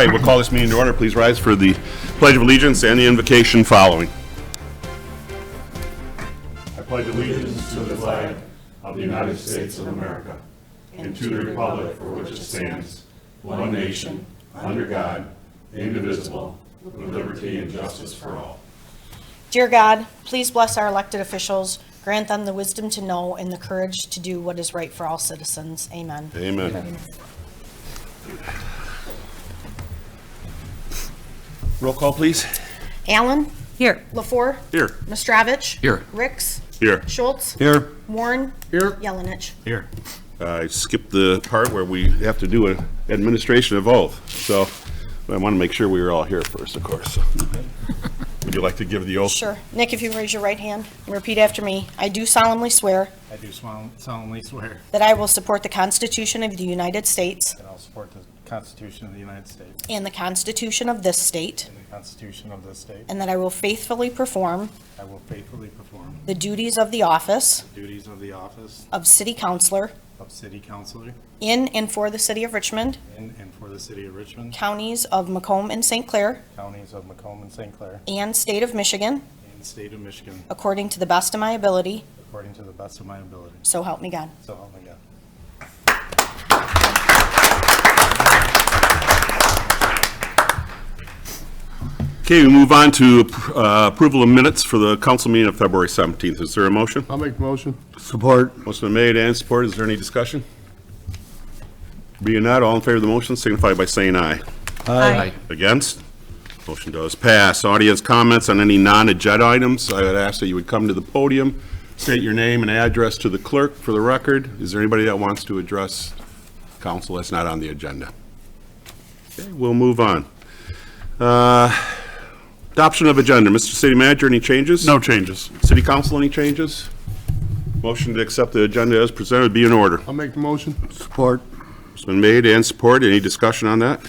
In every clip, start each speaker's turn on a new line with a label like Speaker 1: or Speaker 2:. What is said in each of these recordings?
Speaker 1: right, we'll call this meeting to order. Please rise for the Pledge of Allegiance and the invocation following. I pledge allegiance to the flag of the United States of America and to the republic for which it stands, one nation, under God, indivisible, with liberty and justice for all.
Speaker 2: Dear God, please bless our elected officials, grant them the wisdom to know and the courage to do what is right for all citizens. Amen.
Speaker 1: Amen. Roll call, please.
Speaker 2: Allen?
Speaker 3: Here.
Speaker 2: LaFour?
Speaker 1: Here.
Speaker 2: Mastravich?
Speaker 4: Here.
Speaker 2: Ricks?
Speaker 1: Here.
Speaker 2: Schultz?
Speaker 1: Here.
Speaker 2: Warren?
Speaker 4: Here.
Speaker 2: Yelenich?
Speaker 4: Here.
Speaker 1: I skipped the part where we have to do an administration of oath, so I want to make sure we are all here first, of course. Would you like to give the oath?
Speaker 2: Sure. Nick, if you raise your right hand and repeat after me. I do solemnly swear
Speaker 4: I do solemnly swear
Speaker 2: that I will support the Constitution of the United States
Speaker 4: that I'll support the Constitution of the United States
Speaker 2: and the Constitution of this state,
Speaker 4: and the Constitution of this state.
Speaker 2: and that I will faithfully perform
Speaker 4: I will faithfully perform
Speaker 2: the duties of the office
Speaker 4: the duties of the office
Speaker 2: of City Councilor
Speaker 4: of City Councilor
Speaker 2: in and for the City of Richmond,
Speaker 4: in and for the City of Richmond,
Speaker 2: counties of Macomb and St. Clair,
Speaker 4: counties of Macomb and St. Clair,
Speaker 2: and state of Michigan,
Speaker 4: and the state of Michigan,
Speaker 2: according to the best of my ability,
Speaker 4: according to the best of my ability.
Speaker 2: so help me God.
Speaker 4: So help me God.
Speaker 1: Okay, we move on to approval of minutes for the council meeting of February 17th. Is there a motion?
Speaker 5: I'll make the motion.
Speaker 1: Support. Motion been made and supported. Is there any discussion? Being not, all in favor of the motion signify by saying aye.
Speaker 3: Aye.
Speaker 1: Against? Motion does pass. Audience comments on any non-agenda items. I would ask that you would come to the podium, state your name and address to the clerk for the record. Is there anybody that wants to address council that's not on the agenda? Okay, we'll move on. Adoption of agenda. Mr. City Manager, any changes?
Speaker 5: No changes.
Speaker 1: City Council, any changes? Motion to accept the agenda as presented be in order.
Speaker 5: I'll make the motion. Support.
Speaker 1: It's been made and supported. Any discussion on that?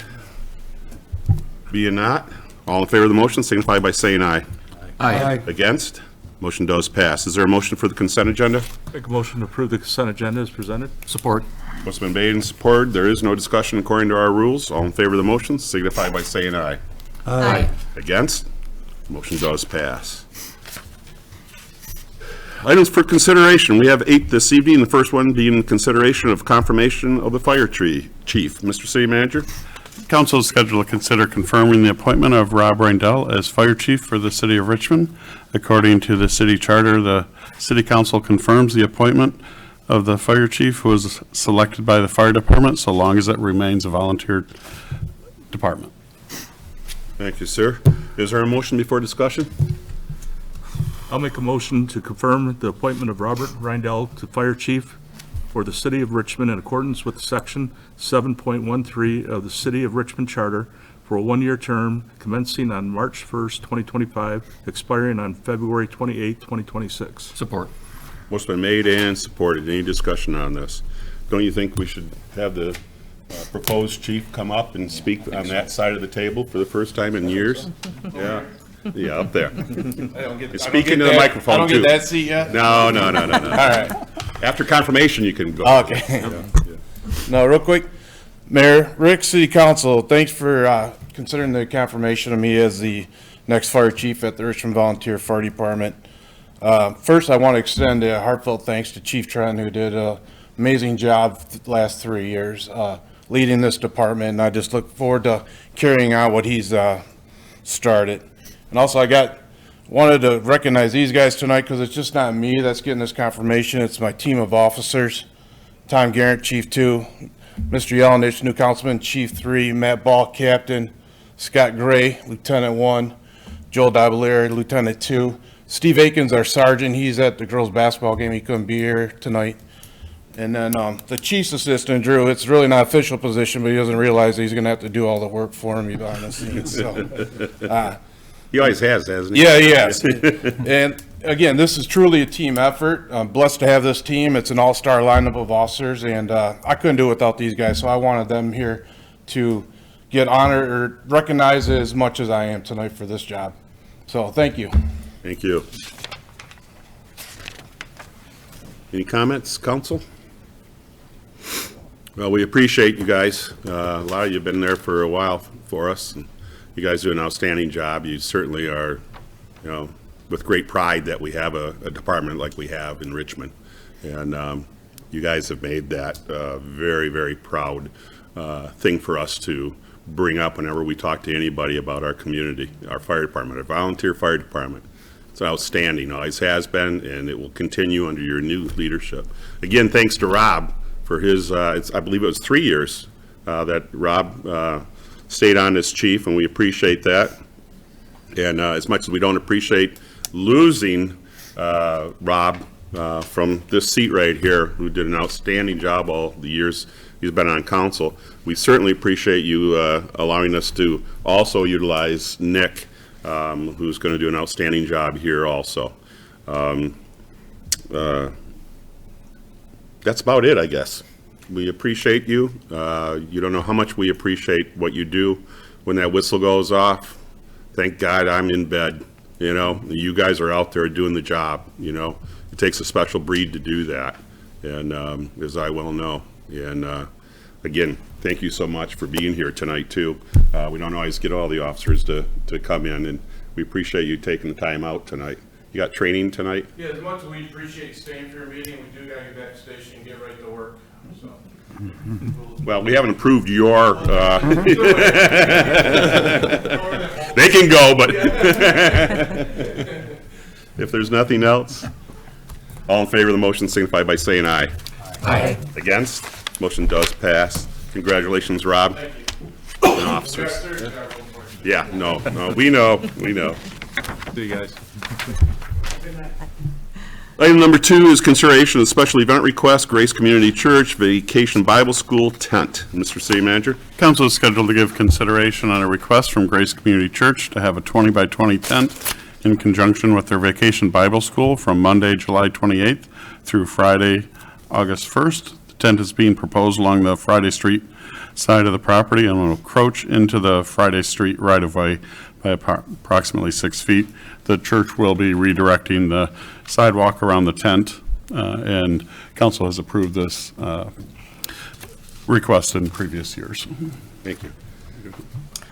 Speaker 1: Being not, all in favor of the motion signify by saying aye.
Speaker 4: Aye.
Speaker 1: Against? Motion does pass. Is there a motion for the consent agenda?
Speaker 6: Make a motion to approve the consent agenda as presented.
Speaker 4: Support.
Speaker 1: What's been made and supported? There is no discussion according to our rules. All in favor of the motion signify by saying aye.
Speaker 3: Aye.
Speaker 1: Against? Motion does pass. Items for consideration. We have 8 this evening. The first one being consideration of confirmation of the fire chief. Mr. City Manager?
Speaker 5: Council is scheduled to consider confirming the appointment of Rob Reindell as fire chief for the city of Richmond. According to the city charter, the city council confirms the appointment of the fire chief who was selected by the fire department so long as it remains a volunteer department.
Speaker 1: Thank you, sir. Is there a motion before discussion?
Speaker 6: I'll make a motion to confirm the appointment of Robert Reindell to Fire Chief for the City of Richmond in accordance with Section 7.13 of the City of Richmond Charter for a 1-year term commencing on March 1st, 2025, expiring on February 28, 2026.
Speaker 4: Support.
Speaker 1: Motion been made and supported. Any discussion on this? Don't you think we should have the proposed chief come up and speak on that side of the table for the first time in years? Yeah, yeah, up there. Speaking to the microphone,
Speaker 7: I don't
Speaker 1: too.
Speaker 7: get that seat yet?
Speaker 1: No.
Speaker 7: All right.
Speaker 1: After confirmation, you can go.
Speaker 7: Okay. No, real quick, Mayor, Rick, City Council, thanks for considering the confirmation of me as the next fire chief at the Richmond Volunteer Fire Department. First, I want to extend a heartfelt thanks to Chief Trent, who did an amazing job the last 3 years leading this department, and I just look forward to carrying on what he's started. And also, wanted to recognize these guys tonight because it's just not me that's getting this confirmation. It's my team of officers. Tom Garrett, Chief 2, Mr. Yelenich, new councilman, Chief 3, Matt Ball, Captain, Scott Gray, Lieutenant 1, Joel Dabalier, Lieutenant 2, Steve Akins, our sergeant. He's at the girls' basketball game. He couldn't be here tonight. And then the chief's assistant, Drew, it's really not an official position, but he doesn't realize that he's going to have to do all the work for him behind the scenes. So,
Speaker 1: He always has, hasn't he?
Speaker 7: yeah, yes. And again, this is truly a team effort. I'm blessed to have this team. It's an all-star lineup of officers, and I couldn't do it without these guys, so I wanted them here to get honored or recognized as much as I am tonight for this job. So thank you.
Speaker 1: Thank you. Any comments, council? Well, we appreciate you guys. A lot of you have been there for a while, for us. And you guys do an outstanding job. You certainly are, with great pride that we have a department like we have in Richmond. And you guys have made that very, very proud thing for us to bring up whenever we talk to anybody about our community, our fire department, our volunteer fire department. It's outstanding, always has been, and it will continue under your new leadership. Again, thanks to Rob for his, I believe it was 3 years that Rob stayed on as chief, and we appreciate that. And as much as we don't appreciate losing Rob from this seat right here, who did an outstanding job all the years he's been on council, we certainly appreciate you allowing us to also utilize Nick, who's going to do an outstanding job here also. That's about it, I guess. We appreciate you. You don't know how much we appreciate what you do when that whistle goes off. Thank God I'm in bed. You guys are out there doing the job. It takes a special breed to do that, and as I well know. And again, thank you so much for being here tonight too. We don't always get all the officers to come in, and we appreciate you taking the time out tonight. You got training tonight?
Speaker 7: Yeah, as much as we appreciate staying for your meeting, we do gotta get back to the station and get right to work, so.
Speaker 1: Well, we haven't approved your, they can go, but if there's nothing else, all in favor of the motion signify by saying aye.
Speaker 3: Aye.
Speaker 1: Against? Motion does pass. Congratulations, Rob.
Speaker 7: Thank you.
Speaker 1: And officers. Yeah, no, we know.
Speaker 4: See you guys.
Speaker 1: Item number 2 is consideration of special event request, Grace Community Church Vacation Bible School tent. Mr. City Manager?
Speaker 5: Council is scheduled to give consideration on a request from Grace Community Church to have a 20 by 20 tent in conjunction with their Vacation Bible School from Monday, July 28th through Friday, August 1st. The tent is being proposed along the Friday Street side of the property and will encroach into the Friday Street right-of-way by approximately 6 feet. The church will be redirecting the sidewalk around the tent, and council has approved this request in previous years.
Speaker 1: Thank you.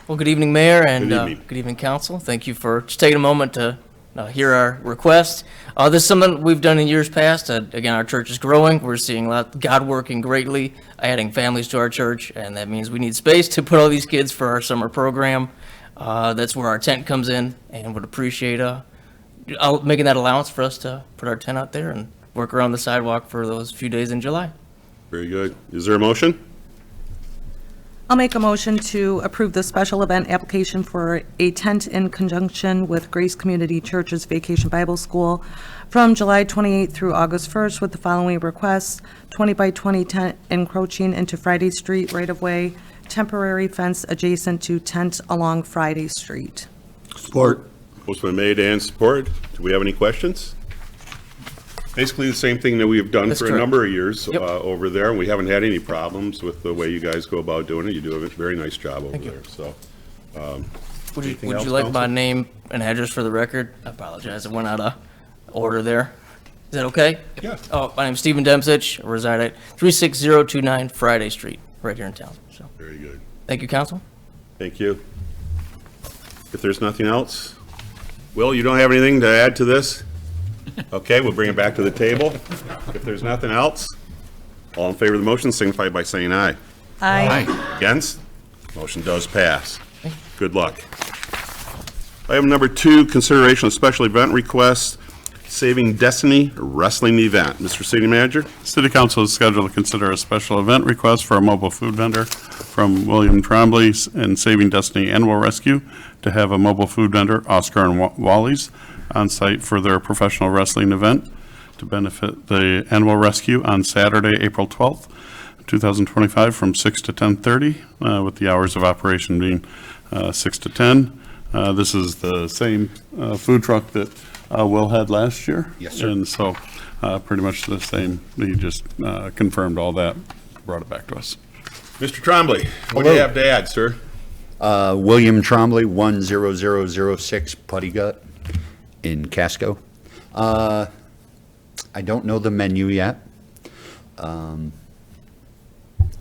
Speaker 3: Well, good evening, Mayor, and
Speaker 1: Good evening.
Speaker 3: good evening, Council. Thank you for just taking a moment to hear our request. This is something we've done in years past. Again, our church is growing. We're seeing a lot, God working greatly, adding families to our church, and that means we need space to put all these kids for our summer program. That's where our tent comes in, and would appreciate making that allowance for us to put our tent out there and work around the sidewalk for those few days in July.
Speaker 1: Very good. Is there a motion?
Speaker 8: I'll make a motion to approve the special event application for a tent in conjunction with Grace Community Church's Vacation Bible School from July 28th through August 1st with the following requests: 20 by 20 tent encroaching into Friday Street right-of-way, temporary fence adjacent to tent along Friday Street.
Speaker 4: Support.
Speaker 1: Motion been made and supported. Do we have any questions? Basically the same thing that we have done
Speaker 3: That's
Speaker 1: for a
Speaker 3: correct.
Speaker 1: number of years
Speaker 3: Yep.
Speaker 1: over there, and we haven't had any problems with the way you guys go about doing it. You do a very nice job over there, so. Anything
Speaker 3: Would
Speaker 1: else,
Speaker 3: you like my
Speaker 1: Council?
Speaker 3: name and address for the record? I apologize, it went out of order there. Is that okay?
Speaker 1: Yeah.
Speaker 3: Oh, my name's Stephen Demsich. I reside at 36029 Friday Street, right here in town. So,
Speaker 1: Very good.
Speaker 3: thank you, Council.
Speaker 1: Thank you. If there's nothing else, Will, you don't have anything to add to this? Okay, we'll bring it back to the table. If there's nothing else, all in favor of the motion signify by saying aye.
Speaker 8: Aye.
Speaker 1: Against? Motion does pass. Good luck. Item number 2, consideration of special event request, Saving Destiny Wrestling Event. Mr. City Manager?
Speaker 5: City Council is scheduled to consider a special event request for a mobile food vendor from William Trombley's and Saving Destiny Animal Rescue to have a mobile food vendor, Oscar and Wally's, on site for their professional wrestling event to benefit the animal rescue on Saturday, April 12th, 2025, from 6 to 10:30, with the hours of operation being 6 to 10. This is the same food truck that Will had last year.
Speaker 1: Yes, sir.
Speaker 5: And so pretty much the same. He just confirmed all that, brought it back to us.
Speaker 1: Mr. Trombley, what do you have to add, sir?
Speaker 9: William Trombley, 10006 Putty Gut in Casco. I don't know the menu yet.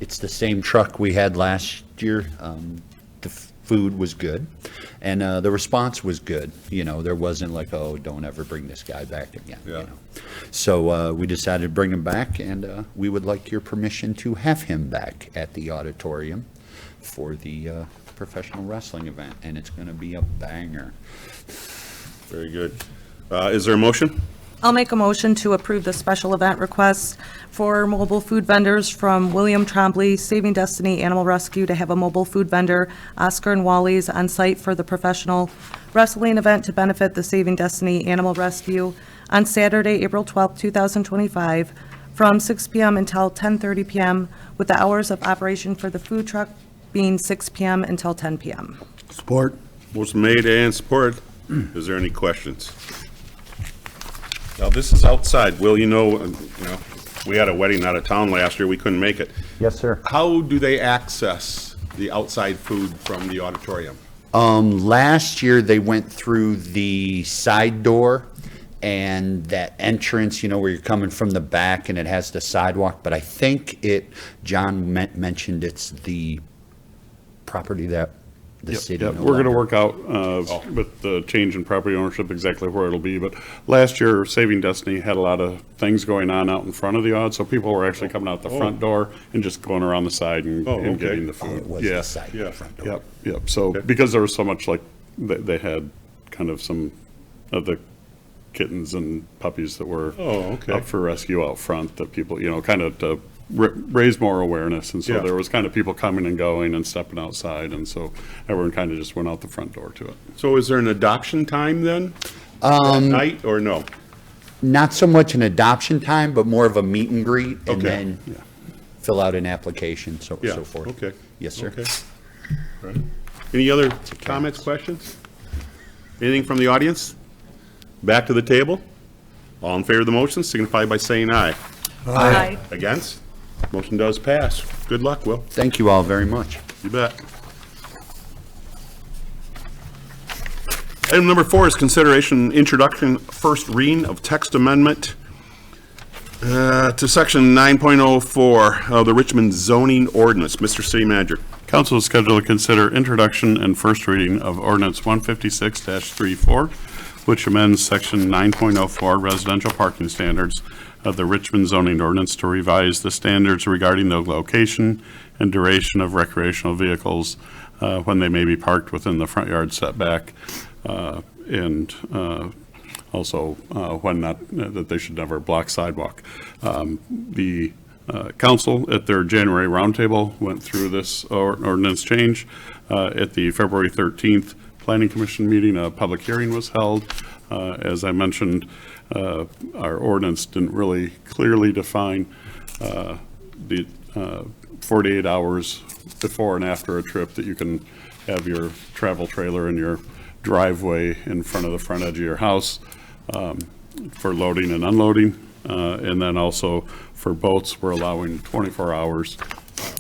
Speaker 9: It's the same truck we had last year. the food was good, and the response was good. You know, there wasn't like, oh, don't ever bring this guy back again.
Speaker 1: Yeah.
Speaker 9: You know? So we decided to bring him back, and we would like your permission to have him back at the auditorium for the professional wrestling event, and it's going to be a banger.
Speaker 1: Very good. Is there a motion?
Speaker 8: I'll make a motion to approve the special event request for mobile food vendors from William Trombley, Saving Destiny Animal Rescue, to have a mobile food vendor, Oscar and Wally's, on site for the professional wrestling event to benefit the Saving Destiny Animal Rescue on Saturday, April 12th, 2025, from 6 p.m. until 10:30 p.m., with the hours of operation for the food truck being 6 p.m. until 10 p.m.
Speaker 4: Support.
Speaker 1: Motion made and supported. Is there any questions? Now, this is outside. Will, you know, we had a wedding out of town last year. We couldn't make it.
Speaker 9: Yes, sir.
Speaker 1: How do they access the outside food from the auditorium?
Speaker 9: Last year, they went through the side door and that entrance, you know, where you're coming from the back and it has the sidewalk, but I think John mentioned it's the property that the city.
Speaker 5: Yep, we're going to work out with the change in property ownership exactly where it'll be. But last year, Saving Destiny had a lot of things going on out in front of the aud, so people were actually coming out the front door and just going around the side and
Speaker 1: okay.
Speaker 5: getting the food.
Speaker 9: It was the side,
Speaker 1: yeah.
Speaker 9: front door.
Speaker 5: Yep. So because there was so much, like, they had kind of some of the kittens and puppies that were up for rescue out front, that people, you know, kind of to raise more awareness. And so there was kind of people coming and going and stepping outside. And so everyone kind of just went out the front door to it.
Speaker 1: So is there an adoption time then? At night or no?
Speaker 9: Not so much an adoption time, but more of a meet and greet, and
Speaker 1: Okay.
Speaker 9: then fill out an application, so forth.
Speaker 1: Okay.
Speaker 9: Yes, sir.
Speaker 1: Okay. Right. Any other comments, questions? Anything from the audience? Back to the table? All in favor of the motion, signify by saying aye.
Speaker 8: Aye.
Speaker 1: Against? Motion does pass. Good luck, Will.
Speaker 9: Thank you all very much.
Speaker 1: You bet. Item number 4 is consideration introduction, first reading of text amendment to section 9.04 of the Richmond zoning ordinance. Mr. City Manager.
Speaker 5: Council is scheduled to consider introduction and first reading of ordinance 156-34, which amends section 9.04 residential parking standards of the Richmond zoning ordinance to revise the standards regarding the location and duration of recreational vehicles when they may be parked within the front yard setback, and also when not, that they should never block sidewalk. The council at their January roundtable went through this ordinance change. At the February 13th Planning Commission meeting, a public hearing was held. As I mentioned, our ordinance didn't really clearly define the 48 hours before and after a trip that you can have your travel trailer in your driveway in front of the front edge of your house for loading and unloading. And then also for boats, we're allowing 24 hours,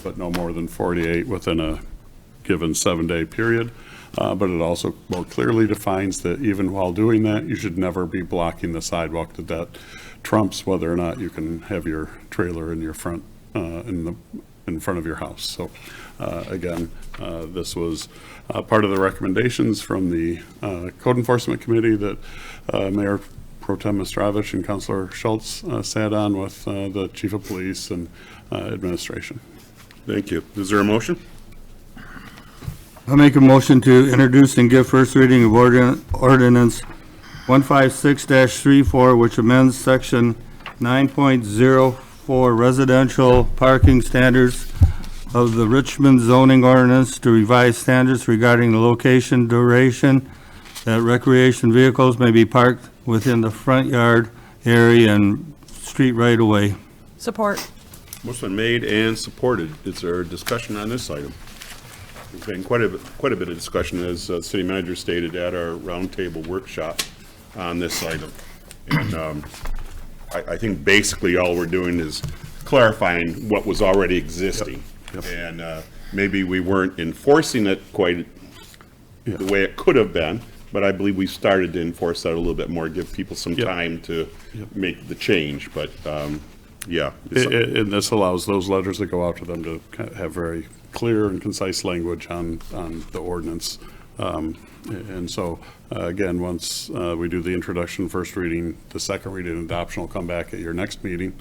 Speaker 5: but no more than 48 within a given 7-day period. But it also more clearly defines that even while doing that, you should never be blocking the sidewalk. That trumps whether or not you can have your trailer in your front, in front of your house. So again, this was part of the recommendations from the Code Enforcement Committee that Mayor Pro Tem Mistravich and Councilor Schultz sat on with the Chief of Police and administration.
Speaker 1: Thank you. Is there a motion?
Speaker 4: I'll make a motion to introduce and give first reading of ordinance 156-34, which amends section 9.04 residential parking standards of the Richmond zoning ordinance to revise standards regarding the location, duration, that recreation vehicles may be parked within the front yard area and street right of way.
Speaker 8: Support.
Speaker 1: Motion made and supported. Is there a discussion on this item? There's been quite a bit of discussion, as City Manager stated, at our roundtable workshop on this item. And I think basically all we're doing is clarifying what was already existing.
Speaker 5: Yep.
Speaker 1: And maybe we weren't enforcing it quite the way it could have been, but I believe we started to enforce that a little bit more, give people some time to make the change. But Yeah.
Speaker 5: And this allows those letters that go out to them to have very clear and concise language on the ordinance. And so, again, once we do the introduction, first reading, the second reading and adoption will come back at your next meeting.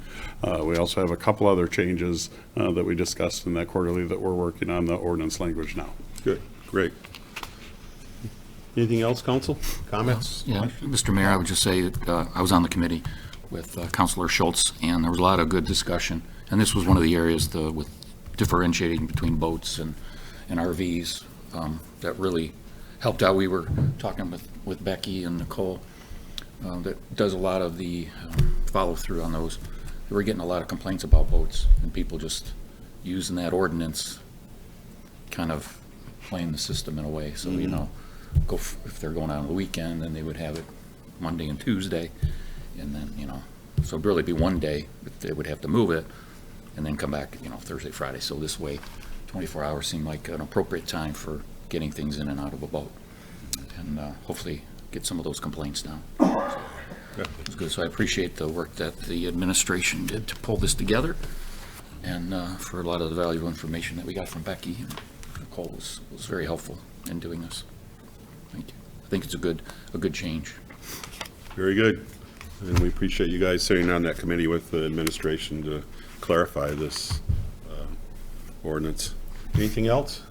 Speaker 5: We also have a couple other changes that we discussed in that quarterly that we're working on the ordinance language now.
Speaker 1: Good, great. Anything else, council? Comments?
Speaker 10: Yeah, Mr. Mayor, I would just say that I was on the committee with Councilor Schultz, and there was a lot of good discussion. And this was one of the areas with differentiating between boats and RVs that really helped out. We were talking with Becky and Nicole that does a lot of the follow through on those. We were getting a lot of complaints about boats and people just using that ordinance, kind of playing the system in a way. So, you know, if they're going out on the weekend, then they would have it Monday and Tuesday. And then, you know, so it'd really be one day, but they would have to move it and then come back, you know, Thursday, Friday. So this way, 24 hours seemed like an appropriate time for getting things in and out of a boat. And hopefully get some of those complaints down. So it was good. So I appreciate the work that the administration did to pull this together, and for a lot of the valuable information that we got from Becky. And Nicole was very helpful in doing this. Thank you. I think it's a good change.
Speaker 1: Very good. And we appreciate you guys sitting on that committee with the administration to clarify this ordinance. Anything else?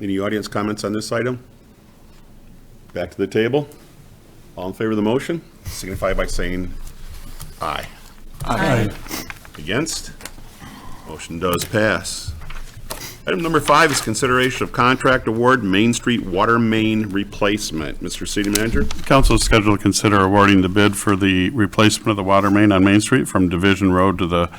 Speaker 1: Any audience comments on this item? Back to the table. All in favor of the motion, signify by saying aye.
Speaker 8: Aye.
Speaker 1: Against? Motion does pass. Item number 5 is consideration of contract award Main Street water main replacement. Mr. City Manager?
Speaker 5: Council is scheduled to consider awarding the bid for the replacement of the water main on Main Street from Division Road to the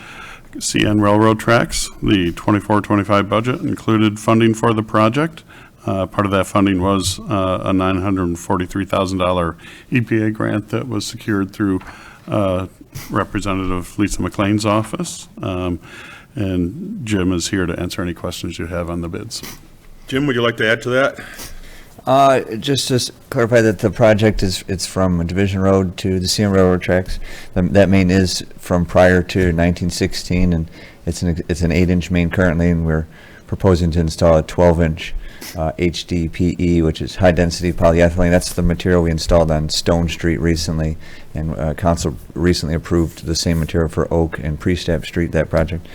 Speaker 5: CN Railroad tracks. The 24-25 budget included funding for the project. Part of that funding was a $943,000 EPA grant that was secured through Representative Lisa McLean's office. And Jim is here to answer any questions you have on the bids.
Speaker 1: Jim, would you like to add to that?
Speaker 11: Just to clarify that the project it's from Division Road to the CN Railroad tracks. That main is from prior to 1916, and it's an 8-inch main currently, and we're proposing to install a 12-inch HDPE, which is high-density polyethylene. That's the material we installed on Stone Street recently, and Council recently approved the same material for Oak and Priestap Street, that project,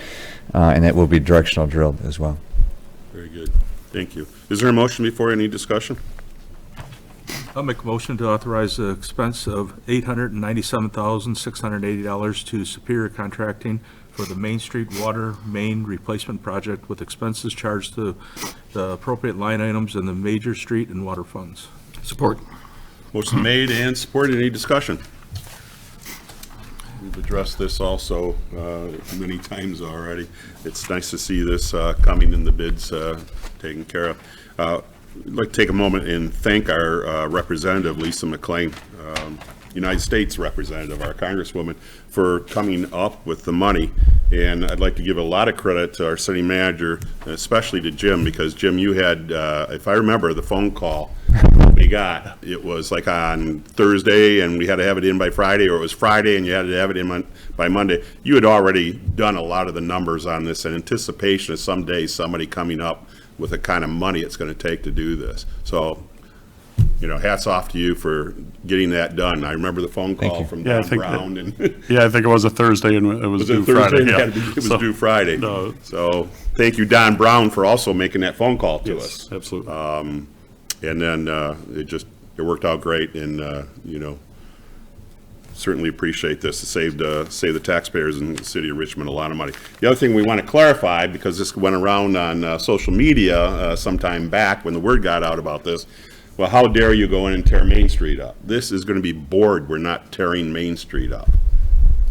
Speaker 11: and it will be directional drilled as well.
Speaker 1: Very good. Thank you. Is there a motion before any discussion?
Speaker 6: I'll make a motion to authorize the expense of $897,680 to Superior Contracting for the Main Street water main replacement project, with expenses charged to the appropriate line items in the major street and water funds.
Speaker 10: Support.
Speaker 1: Motion made and supported. Any discussion? We've addressed this also many times already. It's nice to see this coming in the bids taken care of. I'd like to take a moment and thank our representative, Lisa McLean, United States representative, our Congresswoman, for coming up with the money. And I'd like to give a lot of credit to our city manager, especially to Jim, because Jim, you had, if I remember the phone call we got, it was like on Thursday and we had to have it in by Friday, or it was Friday and you had to have it in by Monday. You had already done a lot of the numbers on this in anticipation of someday somebody coming up with the kind of money it's going to take to do this. So, you know, hats off to you for getting that done. I remember the phone call from
Speaker 5: Yeah, I
Speaker 1: Don
Speaker 5: think
Speaker 1: Brown. And
Speaker 5: Yeah, I think it was a Thursday and it was due Friday.
Speaker 1: Thursday?
Speaker 5: Yeah.
Speaker 1: It was
Speaker 5: So-
Speaker 1: due Friday.
Speaker 5: No.
Speaker 1: So thank you, Don Brown, for also making that phone call to us.
Speaker 5: Yes, absolutely.
Speaker 1: And then it worked out great, and you know, certainly appreciate this. It saved the taxpayers in the city of Richmond a lot of money. The other thing we want to clarify, because this went around on social media sometime back when the word got out about this, well, how dare you go in and tear Main Street up? This is going to be bored. We're not tearing Main Street up.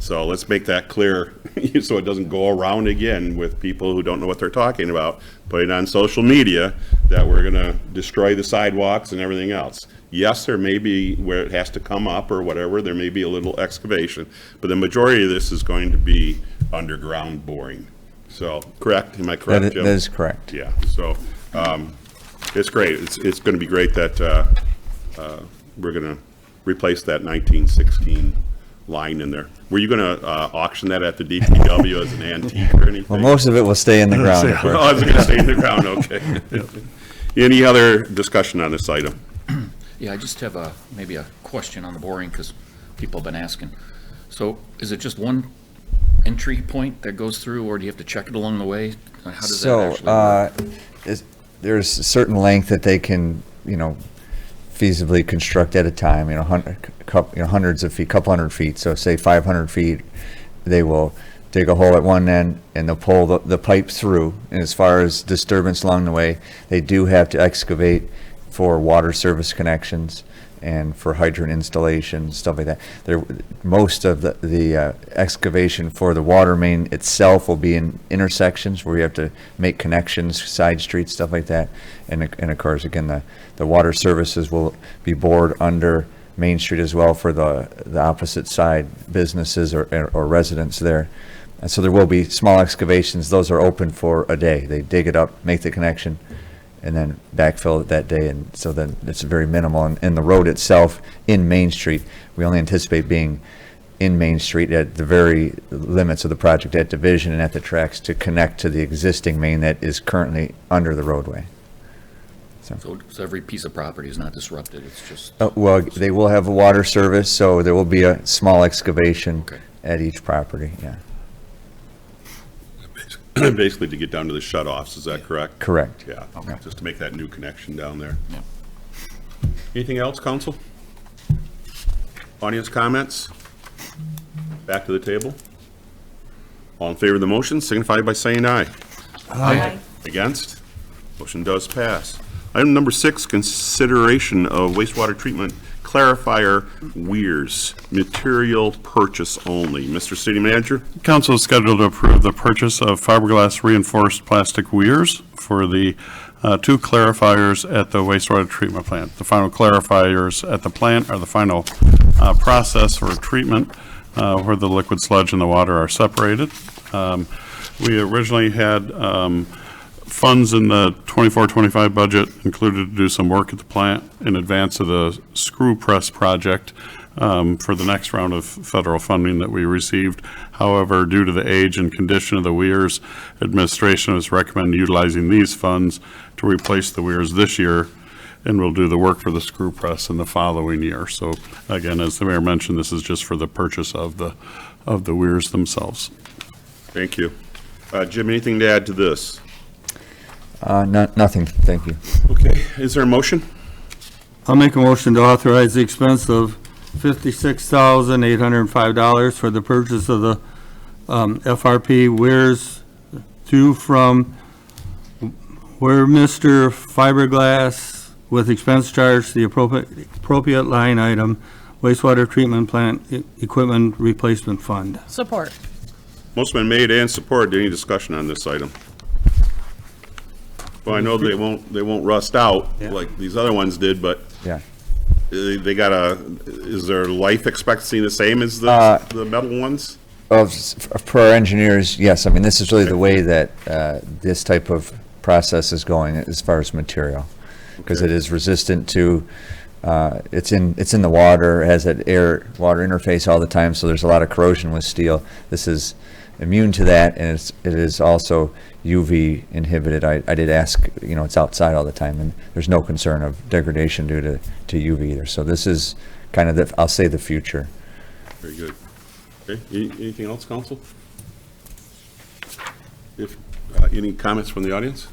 Speaker 1: So let's make that clear so it doesn't go around again with people who don't know what they're talking about, putting on social media that we're going to destroy the sidewalks and everything else. Yes, there may be where it has to come up or whatever, there may be a little excavation, but the majority of this is going to be underground boring. So, correct? Am I correct, Jim?
Speaker 11: That is correct.
Speaker 1: Yeah, so it's great. It's going to be great that we're going to replace that 1916 line in there. Were you going to auction that at the DPW as an antique or anything?
Speaker 11: Well, most of it will stay in the ground, of
Speaker 1: Oh,
Speaker 11: course.
Speaker 1: I was going to stay in the ground, okay. Any other discussion on this item?
Speaker 10: Yeah, I just have maybe a question on the boring, because people have been asking. So is it just one entry point that goes through, or do you have to check it along the way? How does that actually work?
Speaker 11: There's a certain length that they can, feasibly construct at a time, hundreds of feet, couple hundred feet. So say 500 feet, they will dig a hole at one end and they'll pull the pipe through. And as far as disturbance along the way, they do have to excavate for water service connections and for hydrant installation, stuff like that. Most of the excavation for the water main itself will be in intersections where you have to make connections, side streets, stuff like that. And of course, again, the water services will be bored under Main Street as well for the opposite side businesses or residents there. And so there will be small excavations. Those are open for a day. They dig it up, make the connection, and then backfill it that day, and so then it's very minimal. And the road itself in Main Street, we only anticipate being in Main Street at the very limits of the project at Division and at the tracks to connect to the existing main that is currently under the roadway.
Speaker 10: So every piece of property is not disrupted, it's just...
Speaker 11: Well, they will have a water service, so there will be a small excavation at each property, yeah.
Speaker 1: Basically to get down to the shut-offs, is that correct?
Speaker 11: Correct.
Speaker 1: Yeah, just to make that new connection down there.
Speaker 10: Yeah.
Speaker 1: Anything else, council? Audience comments? Back to the table. All in favor of the motion, signify by saying aye.
Speaker 2: Aye.
Speaker 1: Against? Motion does pass. Item number 6, consideration of wastewater treatment clarifier weirs, material purchase only. Mr. City Manager?
Speaker 5: Council is scheduled to approve the purchase of fiberglass reinforced plastic weirs for the 2 clarifiers at the wastewater treatment plant. The final clarifiers at the plant are the final process for treatment where the liquid sludge and the water are separated. We originally had funds in the 24-25 budget included to do some work at the plant in advance of the screw press project for the next round of federal funding that we received. However, due to the age and condition of the weirs, administration has recommended utilizing these funds to replace the weirs this year, and we'll do the work for the screw press in the following year. So again, as the mayor mentioned, this is just for the purchase of the weirs themselves.
Speaker 1: Thank you. Jim, anything to add to this?
Speaker 11: Nothing, thank you.
Speaker 1: Okay, is there a motion?
Speaker 4: I'll make a motion to authorize the expense of $56,805 for the purchase of the FRP weirs from where Mr. Fiberglass with expense charge the appropriate line item wastewater treatment plant equipment replacement fund.
Speaker 8: Support.
Speaker 1: Motion been made and supported. Any discussion on this item? Well, I know they won't rust out like these other ones did, but
Speaker 11: Yeah.
Speaker 1: they got is their life expectancy the same as the metal ones?
Speaker 11: For our engineers, yes. I mean, this is really the way that this type of process is going as far as material, because it is resistant to, it's in the water, it has that air-water interface all the time, so there's a lot of corrosion with steel. This is immune to that, and it is also UV inhibited. I did ask, it's outside all the time, and there's no concern of degradation due to UV either. So this is kind of I'll say the future.
Speaker 1: Very good. Okay, anything else, council? If any comments from the audience?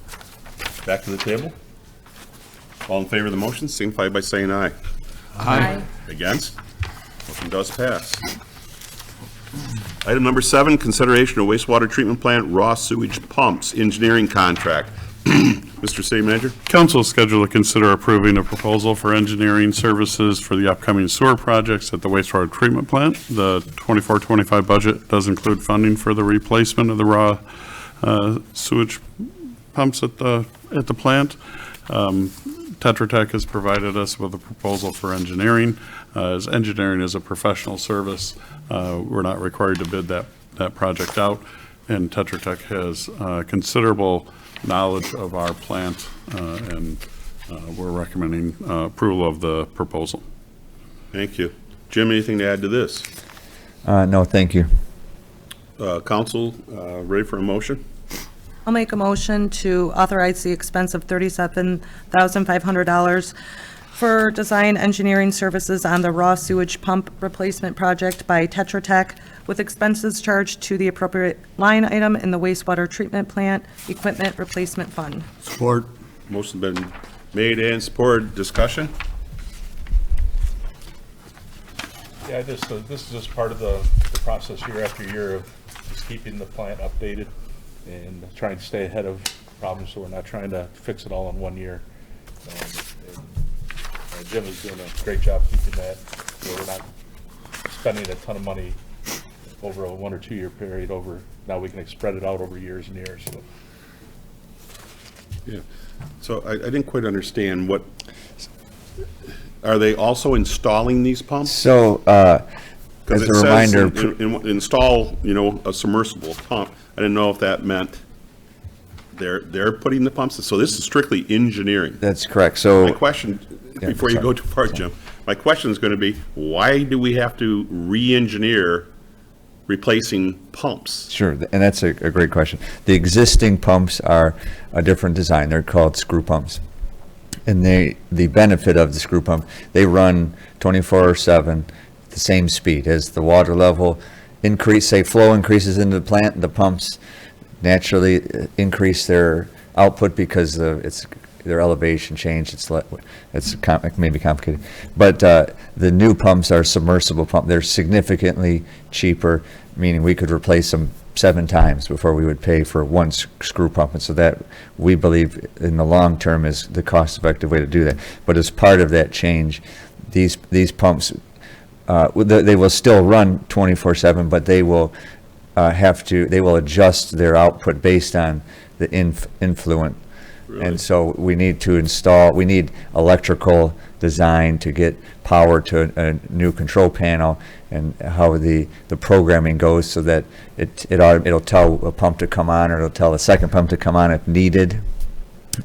Speaker 1: Back to the table. All in favor of the motion, signify by saying aye.
Speaker 2: Aye.
Speaker 1: Against? Motion does pass. Item number 7, consideration of wastewater treatment plant raw sewage pumps engineering contract. Mr. City Manager?
Speaker 5: Council is scheduled to consider approving a proposal for engineering services for the upcoming sewer projects at the wastewater treatment plant. The 24-25 budget does include funding for the replacement of the raw sewage pumps at the plant. Tetra Tech has provided us with a proposal for engineering. As engineering is a professional service, we're not required to bid that project out, and Tetra Tech has considerable knowledge of our plant, and we're recommending approval of the proposal.
Speaker 1: Thank you. Jim, anything to add to this?
Speaker 11: No, thank you.
Speaker 1: Council, ready for a motion?
Speaker 8: I'll make a motion to authorize the expense of $37,500 for design engineering services on the raw sewage pump replacement project by Tetra Tech, with expenses charged to the appropriate line item in the wastewater treatment plant equipment replacement fund.
Speaker 4: Support.
Speaker 1: Motion's been made and supported. Discussion?
Speaker 6: Yeah, this is just part of the process year after year of just keeping the plant updated and trying to stay ahead of problems, so we're not trying to fix it all in 1 year. And Jim is doing a great job keeping that, so we're not spending a ton of money over a 1 or 2 year period now we can spread it out over years and years, so.
Speaker 1: Yeah. So I didn't quite understand are they also installing these pumps?
Speaker 11: So,
Speaker 1: Because
Speaker 11: as
Speaker 1: it
Speaker 11: a
Speaker 1: says
Speaker 11: reminder,
Speaker 1: install, a submersible pump. I didn't know if that meant they're putting the pumps, so this is strictly engineering.
Speaker 11: that's correct. So.
Speaker 1: My question,
Speaker 11: Yeah,
Speaker 1: before you
Speaker 11: sorry.
Speaker 1: go too far, Jim, my question is going to be, why do we have to re-engineer replacing pumps?
Speaker 11: Sure, and that's a great question. The existing pumps are a different design. They're called screw pumps. And the benefit of the screw pump, they run 24/7, the same speed as the water level flow increases into the plant, the pumps naturally increase their output because their elevation change. It may be complicated. But the new pumps are submersible pump. They're significantly cheaper, meaning we could replace them 7 times before we would pay for one screw pump. And so that, we believe, in the long term is the cost-effective way to do that. But as part of that change, these pumps, they will still run 24/7, but they will adjust their output based on the influent.
Speaker 1: Really?
Speaker 11: And so we need electrical design to get power to a new control panel, and how the programming goes, so that it'll tell a pump to come on, or it'll tell a second pump to come on if needed,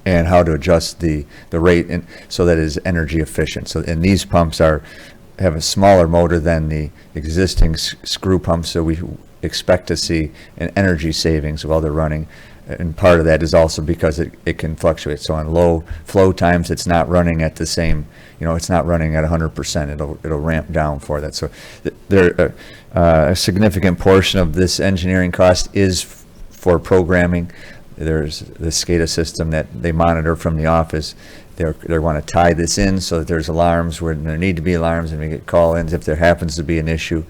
Speaker 11: and how to adjust the rate so that it is energy efficient. And these pumps have a smaller motor than the existing screw pumps, so we expect to see an energy savings while they're running. And part of that is also because it can fluctuate. So on low flow times, it's not running at the same, it's not running at 100%. It'll ramp down for that. So a significant portion of this engineering cost is for programming. There's the SCADA system that they monitor from the office. They want to tie this in so that there's alarms when there need to be alarms, and we get call-ins if there happens to be an issue.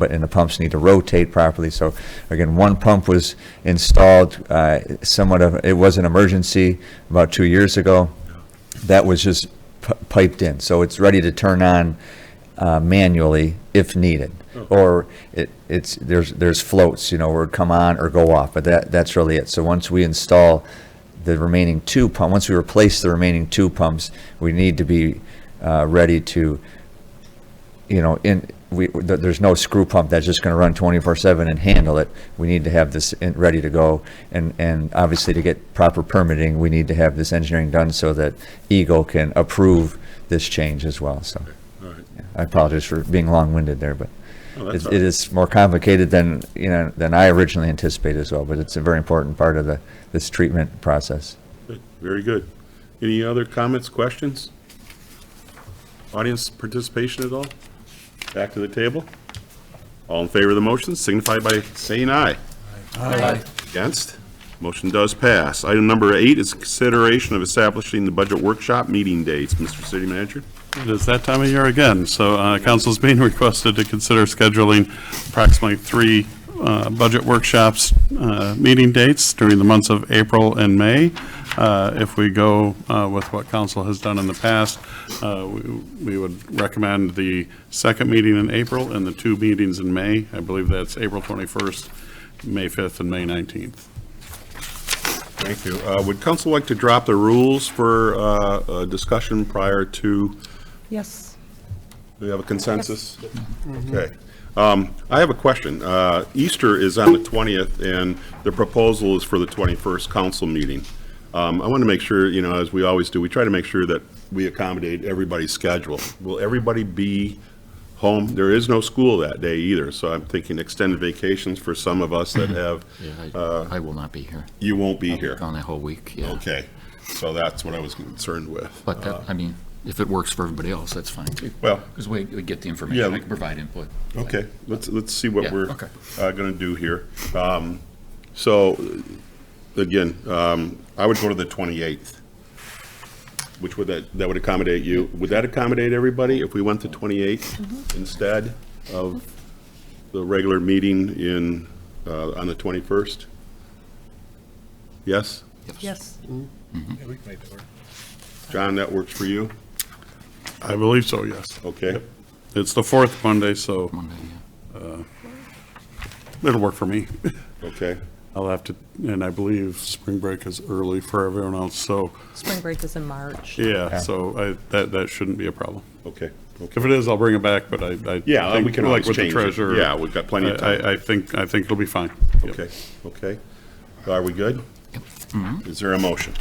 Speaker 11: And the pumps need to rotate properly. So again, one pump was installed. It was an emergency about 2 years ago. That was just piped in, so it's ready to turn on manually if needed. Or there's floats, where it come on or go off. But that's really it. So once we install the remaining 2 pumps, once we replace the remaining 2 pumps, we need to be ready to, there's no screw pump that's just going to run 24/7 and handle it. We need to have this ready to go, and obviously to get proper permitting, we need to have this engineering done so that Eagle can approve this change as well. So,
Speaker 1: All right.
Speaker 11: I apologize for being long-winded there, but
Speaker 1: Oh, that's
Speaker 11: it
Speaker 1: all right.
Speaker 11: is more complicated than I originally anticipated as well. But it's a very important part of this treatment process.
Speaker 1: Good. Very good. Any other comments, questions? Audience participation at all? Back to the table. All in favor of the motion, signify by saying aye.
Speaker 8: Aye.
Speaker 1: Against? Motion does pass. Item number 8 is consideration of establishing the budget workshop meeting dates. Mr. City Manager?
Speaker 5: It is that time of year again, so council is being requested to consider scheduling approximately 3 budget workshops meeting dates during the months of April and May. If we go with what council has done in the past, we would recommend the 2nd meeting in April and the 2 meetings in May. I believe that's April 21st, May 5th, and May 19th.
Speaker 1: Thank you. Would council like to drop the rules for a discussion prior to?
Speaker 8: Yes.
Speaker 1: Do we have a consensus? Okay. I have a question. Easter is on the 20th, and the proposal is for the 21st council meeting. I want to make sure, as we always do, we try to make sure that we accommodate everybody's schedule. Will everybody be home. There is no school that day either, so I'm thinking extended vacations for some of us that have,
Speaker 10: Yeah, I will not be here.
Speaker 1: you won't be
Speaker 10: I'll
Speaker 1: here.
Speaker 10: Gone that whole week, yeah.
Speaker 1: Okay, so that's what I was concerned with.
Speaker 10: But that, I mean, if it works for everybody else, that's fine too.
Speaker 1: Well,
Speaker 10: Because we get the information,
Speaker 1: Yeah.
Speaker 10: I can provide input.
Speaker 1: okay, let's see what
Speaker 10: Yeah,
Speaker 1: we're
Speaker 10: okay.
Speaker 1: gonna do here. So, again, I would go to the 28th, which would that would accommodate you. Would that accommodate everybody if we went to 28th instead of the regular meeting on the 21st? Yes?
Speaker 8: Yes.
Speaker 1: John, that works for you?
Speaker 5: I believe so, yes.
Speaker 1: Okay.
Speaker 5: It's the fourth Monday, so
Speaker 10: Monday, yeah.
Speaker 5: it'll work for me.
Speaker 1: Okay.
Speaker 5: I'll have to, and I believe spring break is early for everyone else, so,
Speaker 8: Spring break is in March.
Speaker 5: yeah, so that shouldn't be a problem.
Speaker 1: Okay.
Speaker 5: If it is, I'll bring it back, but I
Speaker 1: Yeah,
Speaker 5: think,
Speaker 1: we can
Speaker 5: like
Speaker 1: always
Speaker 5: with the
Speaker 1: change it.
Speaker 5: treasurer.
Speaker 1: Yeah, we've got plenty of time.
Speaker 5: I think it'll be fine. Yep.
Speaker 1: Okay, okay. Are we good? Is there a motion?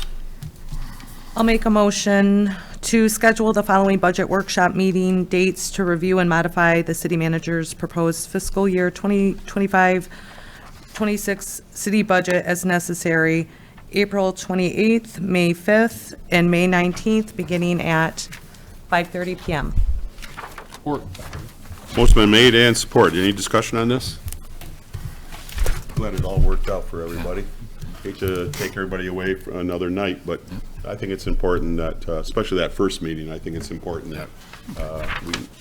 Speaker 8: I'll make a motion to schedule the following budget workshop meeting dates to review and modify the city manager's proposed fiscal year 2025-26 city budget as necessary, April 28th, May 5th, and May 19th, beginning at 5:30 PM.
Speaker 1: Motion been made and supported. Any discussion on this? Glad it all worked out for everybody. Hate to take everybody away for another night, but I think it's important that, especially that first meeting, I think it's important that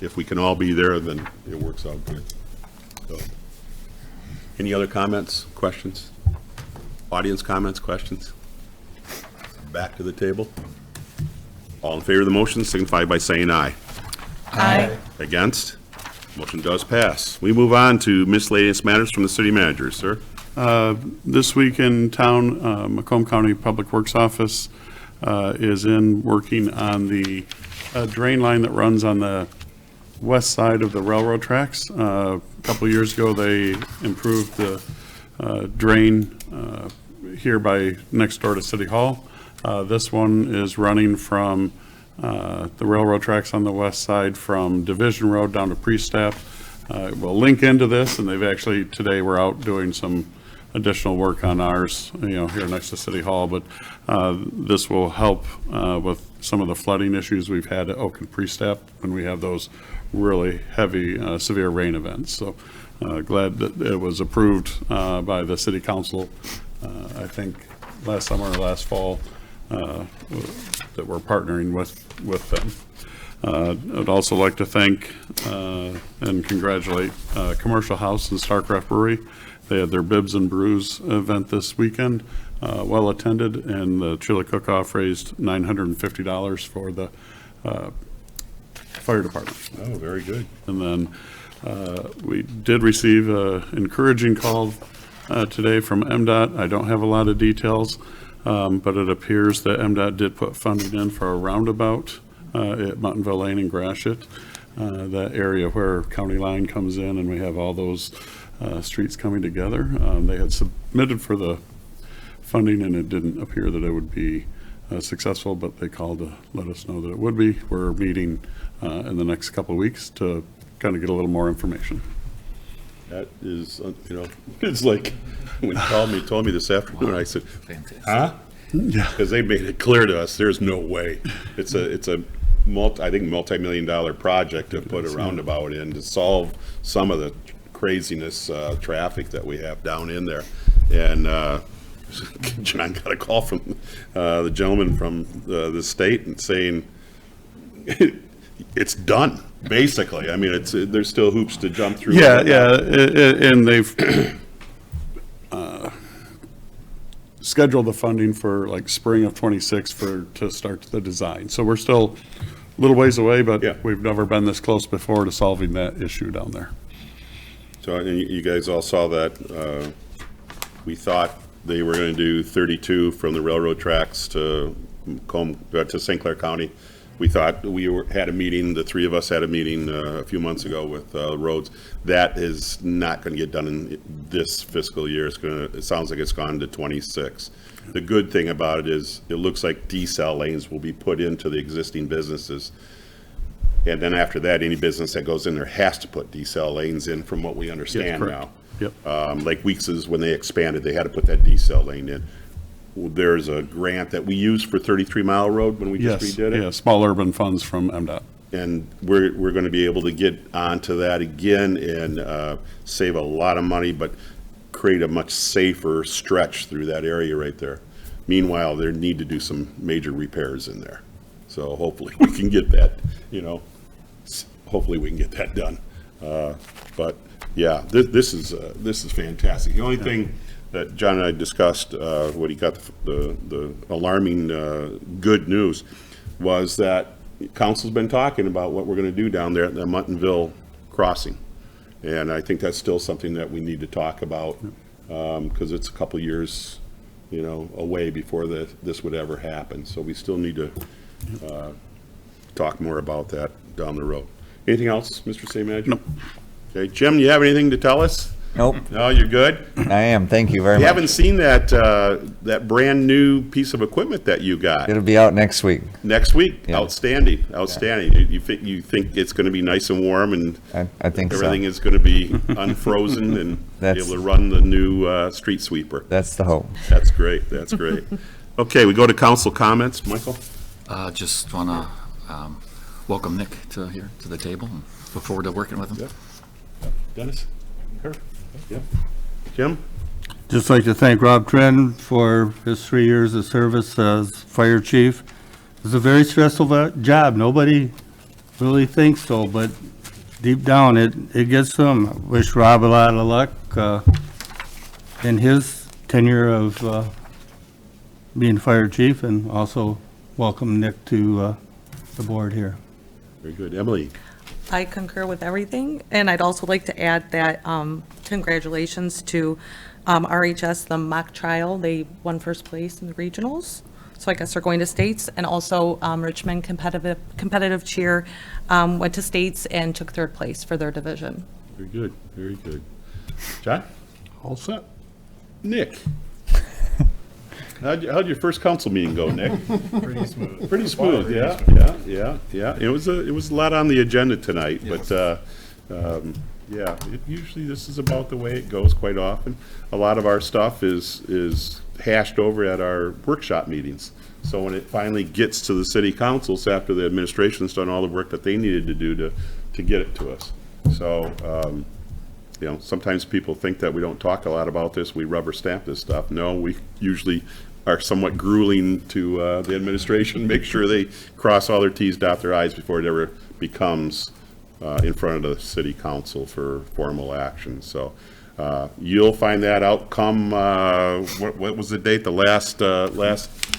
Speaker 1: if we can all be there, then it works out good. So, any other comments, questions? Audience comments, questions? Back to the table. All in favor of the motion signify by saying aye.
Speaker 8: Aye.
Speaker 1: Against? Motion does pass. We move on to miscellaneous matters from the city manager, sir.
Speaker 5: This week in town, Macomb County Public Works Office is working on the drain line that runs on the west side of the railroad tracks. A couple of years ago, they improved the drain here by next door to City Hall. This one is running from the railroad tracks on the west side from Division Road down to Pre-Step. We'll link into this, and they've actually, today, we're out doing some additional work on ours, here next to City Hall, but this will help with some of the flooding issues we've had at Oak and Pre-Step when we have those really heavy, severe rain events. So glad that it was approved by the city council, I think last summer or last fall, that we're partnering with them. I'd also like to thank and congratulate Commercial House and Starcraft Brewery. They had their Bibs and Brews event this weekend, well attended, and the chili cook-off raised $950 for the fire department.
Speaker 1: Oh, very good.
Speaker 5: And then we did receive an encouraging call today from MDOT. I don't have a lot of details, but it appears that MDOT did put funding in for a roundabout at Muttonville Lane and Gratiot, that area where County Line comes in, and we have all those streets coming together. They had submitted for the funding, and it didn't appear that it would be successful, but they called to let us know that it would be. We're meeting in the next couple of weeks to kind of get a little more information.
Speaker 1: That is, it's like, when he told me this afternoon, I said,
Speaker 10: Fantastic.
Speaker 1: huh?
Speaker 5: Yeah.
Speaker 1: Because they made it clear to us, there's no way. It's a multi-million-dollar project to put a roundabout in to solve some of the craziness, traffic that we have down in there. And John got a call from the gentleman from the state and saying, it's done, basically. I mean, there's still hoops to jump through.
Speaker 5: Yeah, and they've scheduled the funding for like spring of '26 to start the design. So we're still a little ways away, but
Speaker 1: Yeah.
Speaker 5: we've never been this close before to solving that issue down there.
Speaker 1: So, and you guys all saw that, we thought they were gonna do 32 from the railroad tracks to St. Clair County. We thought had a meeting, the three of us had a meeting a few months ago with roads. That is not gonna get done in this fiscal year. It sounds like it's gone to 26. The good thing about it is, it looks like decel lanes will be put into the existing businesses. And then after that, any business that goes in there has to put decel lanes in, from what we understand
Speaker 5: correct.
Speaker 1: now.
Speaker 5: Yep.
Speaker 1: Like Weeks's, when they expanded, they had to put that decel lane in. There's a grant that we used for 33 Mile Road when we just
Speaker 5: Yes,
Speaker 1: redid it.
Speaker 5: yeah, small urban funds from MDOT.
Speaker 1: And we're going to be able to get onto that again and save a lot of money, but create a much safer stretch through that area right there. Meanwhile, they need to do some major repairs in there. So hopefully we can get that, hopefully we can get that done. But yeah, this is fantastic. The only thing that John and I discussed, when he got the alarming good news, was that council's been talking about what we're going to do down there at the Muttonville crossing. And I think that's still something that we need to talk about, because it's a couple years, away before this would ever happen. So we still need to talk more about that down the road. Anything else, Mr. St. Manager?
Speaker 5: No.
Speaker 1: Okay, Jim, you have anything to tell us?
Speaker 11: Nope,
Speaker 1: No, you're good?
Speaker 11: I am. Thank you very
Speaker 1: You
Speaker 11: much.
Speaker 1: haven't seen that brand new piece of equipment that you got
Speaker 11: It'll be out next week.
Speaker 1: next week.
Speaker 11: Yeah.
Speaker 1: Outstanding. You think it's going to be nice and warm, and
Speaker 11: I think so.
Speaker 1: everything is going to be unfrozen and be
Speaker 11: That's-
Speaker 1: able to run the new street sweeper.
Speaker 11: That's the hope.
Speaker 1: That's great. That's great. Okay, we go to council comments. Michael?
Speaker 10: Just want to welcome Nick to the table and look forward to working with him.
Speaker 1: Yep. Dennis? Her? Yep. Jim?
Speaker 4: Just like to thank Rob Trent for his 3 years of service as fire chief. It's a very stressful job. Nobody really thinks so, but deep down, it gets them. Wish Rob a lot of luck in his tenure of being fire chief, and also welcome Nick to the board here.
Speaker 1: Very good. Emily?
Speaker 8: I concur with everything, and I'd also like to add that congratulations to RHS, the mock trial. They won first place in the regionals, so I guess they're going to states. And also Richmond competitive cheer went to states and took third place for their division.
Speaker 1: Very good. Very good. John?
Speaker 5: All set.
Speaker 1: Nick? How'd your first council meeting go, Nick?
Speaker 12: Pretty smooth.
Speaker 1: Pretty smooth, yeah. It was a lot on the agenda tonight, but, usually this is about the way it goes quite often. A lot of our stuff is hashed over at our workshop meetings. So when it finally gets to the city councils after the administration's done all the work that they needed to do to get it to us. So, sometimes people think that we don't talk a lot about this, we rubber stamp this stuff. No, we usually are somewhat grueling to the administration, make sure they cross all their T's, dot their I's before it ever becomes in front of the city council for formal action. So you'll find that out come, what was the date? The last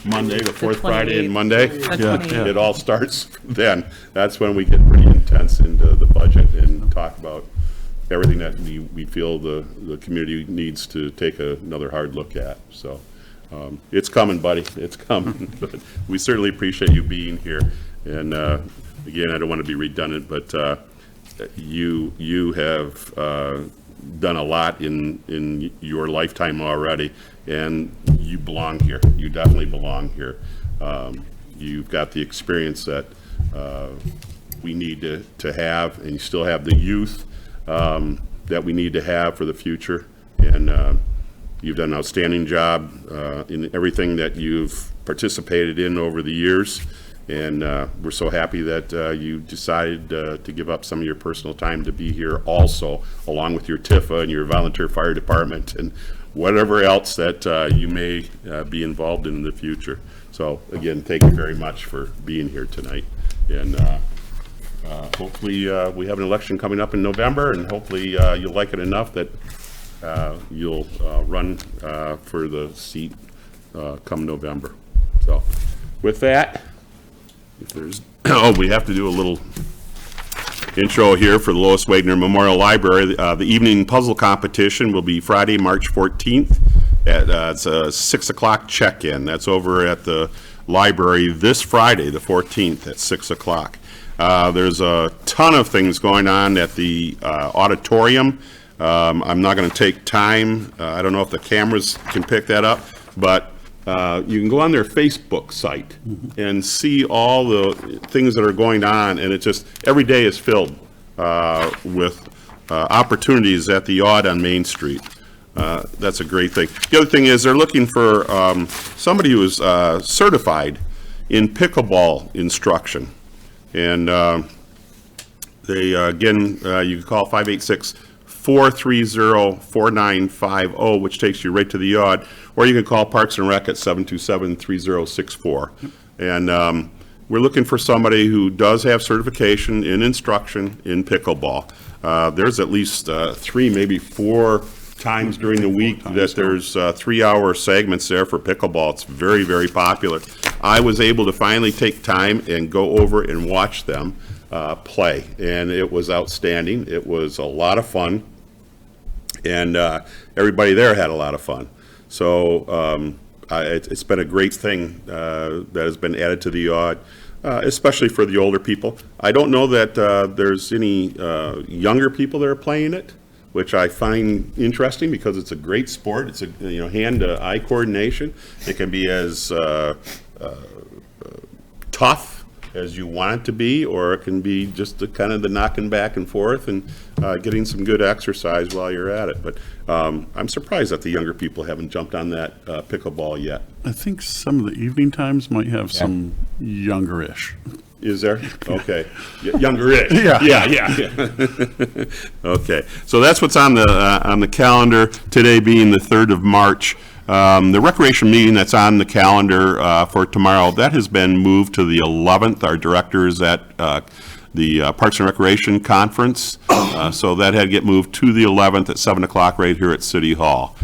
Speaker 1: Monday, the fourth Friday and Monday?
Speaker 8: The 28th.
Speaker 1: It all starts then. That's when we get pretty intense into the budget and talk about everything that we feel the community needs to take another hard look at. So it's coming, buddy. It's coming. But we certainly appreciate you being here. And again, I don't want to be redundant, but you have done a lot in your lifetime already, and you belong here. You definitely belong here. You've got the experience that we need to have, and you still have the youth that we need to have for the future. And you've done an outstanding job in everything that you've participated in over the years. And we're so happy that you decided to give up some of your personal time to be here also, along with your TIFA and your volunteer fire department and whatever else that you may be involved in the future. So again, thank you very much for being here tonight. And hopefully we have an election coming up in November, and hopefully you'll like it enough that you'll run for the seat come November. So with that, if there's, we have to do a little intro here for the Lois Wagner Memorial Library. The evening puzzle competition will be Friday, March 14th. It's a 6 o'clock check-in. That's over at the library this Friday, the 14th, at 6 o'clock. There's a ton of things going on at the auditorium. I'm not going to take time. I don't know if the cameras can pick that up, but you can go on their Facebook site and see all the things that are going on, and it just, every day is filled with opportunities at the Yard on Main Street. That's a great thing. The other thing is they're looking for somebody who is certified in pickleball instruction. And they, again, you can call 586-430-4950, which takes you right to the Yard, or you can call Parks and Rec at 727-3064. And we're looking for somebody who does have certification in instruction in pickleball. There's at least 3, maybe 4 times during the week that there's 3-hour segments there for pickleball. It's very, very popular. I was able to finally take time and go over and watch them play, and it was outstanding. It was a lot of fun, and everybody there had a lot of fun. So it's been a great thing that has been added to the Yard, especially for the older people. I don't know that there's any younger people that are playing it, which I find interesting because it's a great sport. It's a hand-to-eye coordination. It can be as tough as you want it to be, or it can be just the kind of the knocking back and forth and getting some good exercise while you're at it. But I'm surprised that the younger people haven't jumped on that pickleball yet.
Speaker 5: I think some of the evening times might have some younger-ish.
Speaker 1: Is there? Okay. Younger-ish.
Speaker 5: Yeah.
Speaker 1: Okay. So that's what's on the calendar, today being the 3rd of March. The recreation meeting that's on the calendar for tomorrow, that has been moved to the 11th. Our director is at the Parks and Recreation Conference, so that had to get moved to the 11th at 7 o'clock right here at City Hall.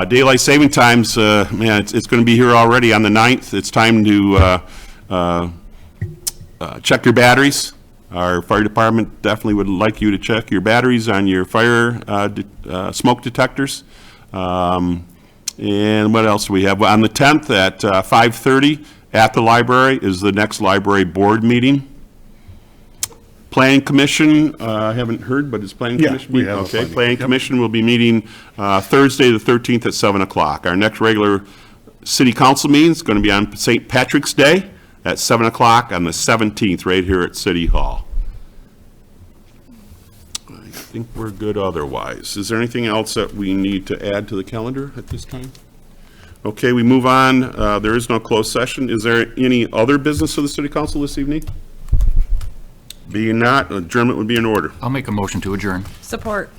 Speaker 1: Daylight saving times, man, it's going to be here already on the 9th. It's time to check your batteries. Our fire department definitely would like you to check your batteries on your fire smoke detectors. And what else do we have? On the 10th at 5:30 at the library is the next library board meeting. Planning Commission, I haven't heard, but is Planning Commission?
Speaker 5: we have a
Speaker 1: Okay,
Speaker 5: planning.
Speaker 1: Planning Commission will be meeting Thursday the 13th at 7 o'clock. Our next regular city council meeting is going to be on St. Patrick's Day at 7 o'clock on the 17th right here at City Hall. I think we're good otherwise. Is there anything else that we need to add to the calendar at this time? Okay, we move on. There is no closed session. Is there any other business of the City Council this evening? Being not, adjournment would be in order.
Speaker 10: I'll make a motion to adjourn.
Speaker 8: Support.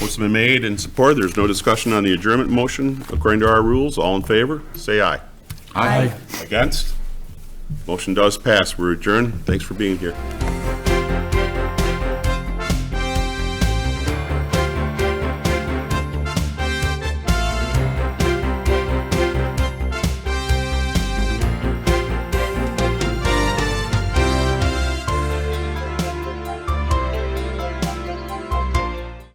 Speaker 1: Motion's been made and supported. There's no discussion on the adjournment motion. According to our rules, all in favor, say aye.
Speaker 10: Aye.
Speaker 1: Against? Motion does pass. We're adjourned. Thanks for being here.